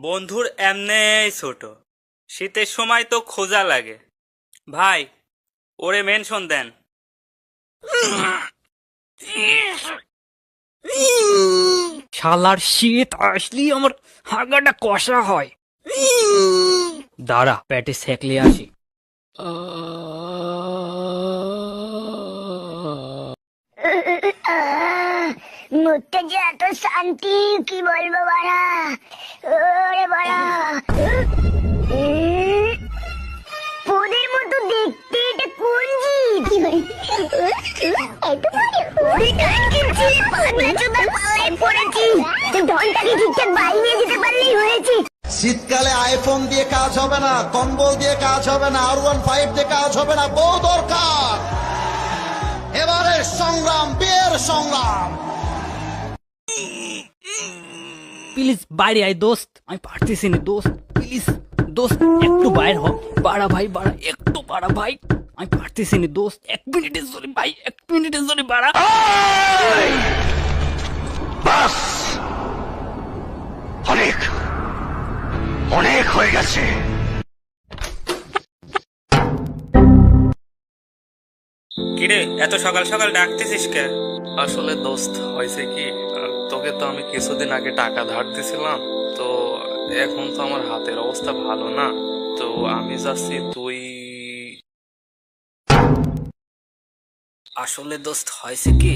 বন্ধুর এমনেই ছোট, শীতের সময় তো খোঁজা লাগে। ভাই, ওরে মেনশন দেন। শালার শীত আসলেই আমার হাগাটা কষা হয়। দাঁড়া, পেটে সেকলে আসি। মুখটা যে এত শান্তি, কি বলবো বাড়া। ওরে বাড়া, পোদের মতো দেখতে, এটা কোন জীব? এত বড় পাগলা চোদার পাল্লায় পড়েছি। তুই ঘন্টাকে ঠিকঠাক বাড়ি নিয়ে যেতে পারলেই হয়েছে। শীতকালে আইফোন দিয়ে কাজ হবে না, কম্বল দিয়ে কাজ হবে না, R15 দিয়ে কাজ হবে না, বউ দরকার। এবারে সংগ্রাম, বিয়ের সংগ্রাম। প্লিজ বাইরে আয় দোস্ত, আমি পারতেছি না দোস্ত, প্লিজ দোস্ত একটু বাইরে হ। বাড়া ভাই, বাড়া একটু বাড়া ভাই, আমি পারতেছি না দোস্ত, 1 মিনিটের জন্য ভাই, 1 মিনিটের জন্য বাড়া। বাস, অনেক অনেক হয়ে গেছে। কিরে, এত সকাল সকাল ডাকতেছিস কে? আসলে দোস্ত হয়েছে কি, তোকে তো আমি কিছুদিন আগে টাকা ধার দিছিলাম, তো এখন তো আমার হাতের অবস্থা ভালো না, তো আমি চাচ্ছি তুই। আসলে দোস্ত হয়েছে কি,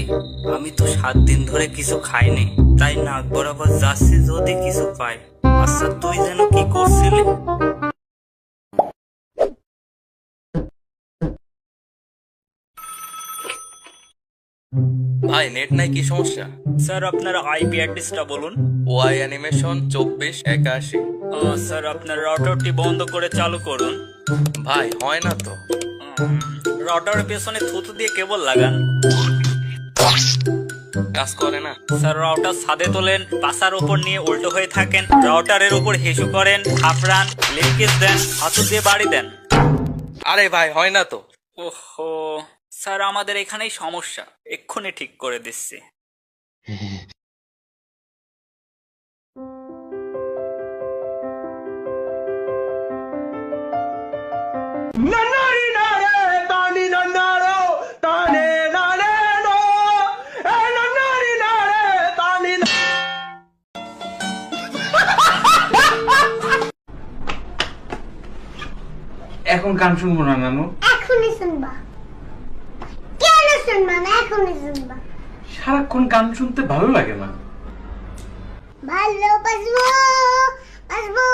আমি তো 7 দিন ধরে কিছু খাইনি, তাই নাক বরাবর যাচ্ছি যদি কিছু পাই। আচ্ছা, তুই যেন কি করছিলি? ভাই, নেট নাই, কি সমস্যা? স্যার, আপনার আইপি অ্যাড্রেসটা বলুন। Y animation 2481। স্যার, আপনার রাউটারটি বন্ধ করে চালু করুন। ভাই, হয় না তো। রাউটারের পেছনে থুতু দিয়ে কেবল লাগান। কাজ করে না। স্যার, রাউটার ছাদে তোলেন, পাশার উপর নিয়ে উল্টো হয়ে থাকেন, রাউটারের উপর হিসু করেন, থাপড়ান, লিঙ্কেজ দেন, হাতু দিয়ে বাড়ি দেন। আরে ভাই, হয় না তো। ওহো, স্যার আমাদের এখানেই সমস্যা, এক্ষুনি ঠিক করে দিচ্ছি। এখন গান শুনবো না নানু, এখনই শুনবা? কেন শুনবা না? এখনই শুনবা। সারাক্ষণ গান শুনতে ভালো লাগে না। ভালোবাসবো, বাসবো।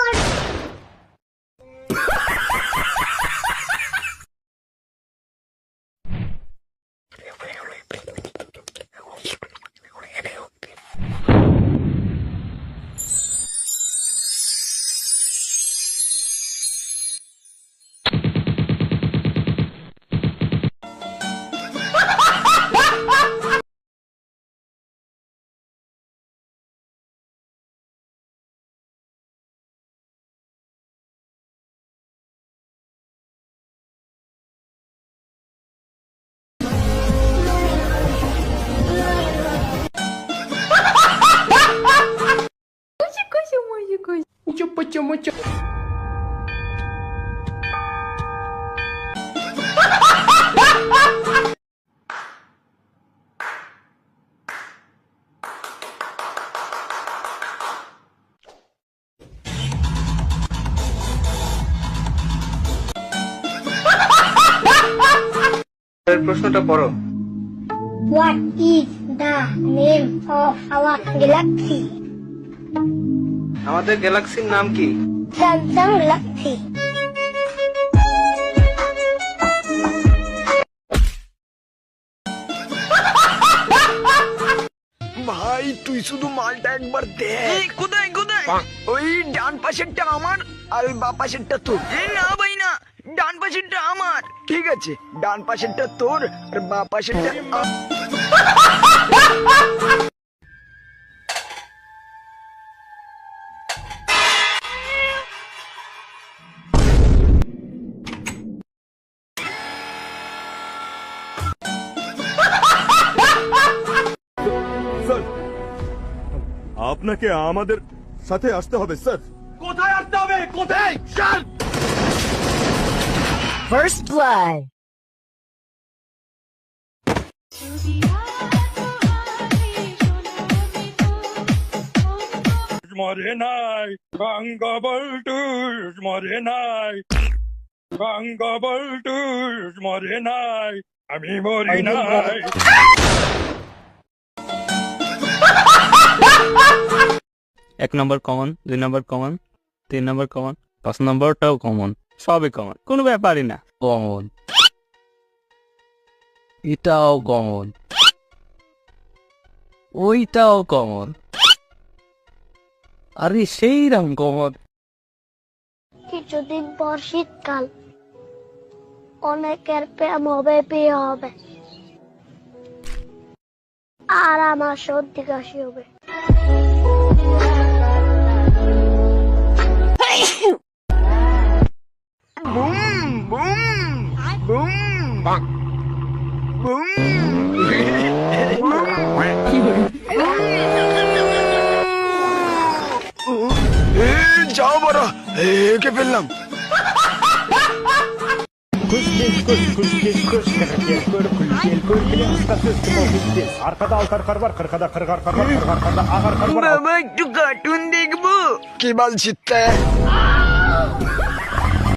প্রশ্নটা পড়ো। What is the name of our galaxy? আমাদের গ্যালাক্সির নাম কি? Samsung Galaxy. ভাই, তুই শুধু মালটা একবার দেখ। কোথায় কোথায়? ওই ডান পাশেরটা আমার আর ওই বাঁ পাশেরটা তোর। না ভাই না, ডান পাশেরটা আমার। ঠিক আছে, ডান পাশেরটা তোর আর বাঁ পাশেরটা আপনাকে আমাদের সাথে আসতে হবে স্যার। First blood. মরে নাই বঙ্গবন্ধুর মরে নাই বঙ্গবন্ধুর মরে নাই আমি মরি নাই। এক নম্বর কমন, 2 নম্বর কমন, 3 নম্বর কমন, 5 নম্বরটাও কমন, সবই কমন, কোনো ব্যাপারই না। কমন, এটাও কমন, ওইটাও কমন, আরে সেই রকম কমন। কিছুদিন পর শীতকাল, অনেকের প্রেম হবে, বিয়ে হবে, আর আমার সর্দি কাশি হবে। যাও বড় কে ফেললাম। বাবা একটু কার্টুন দেখবো। কি বলছিস?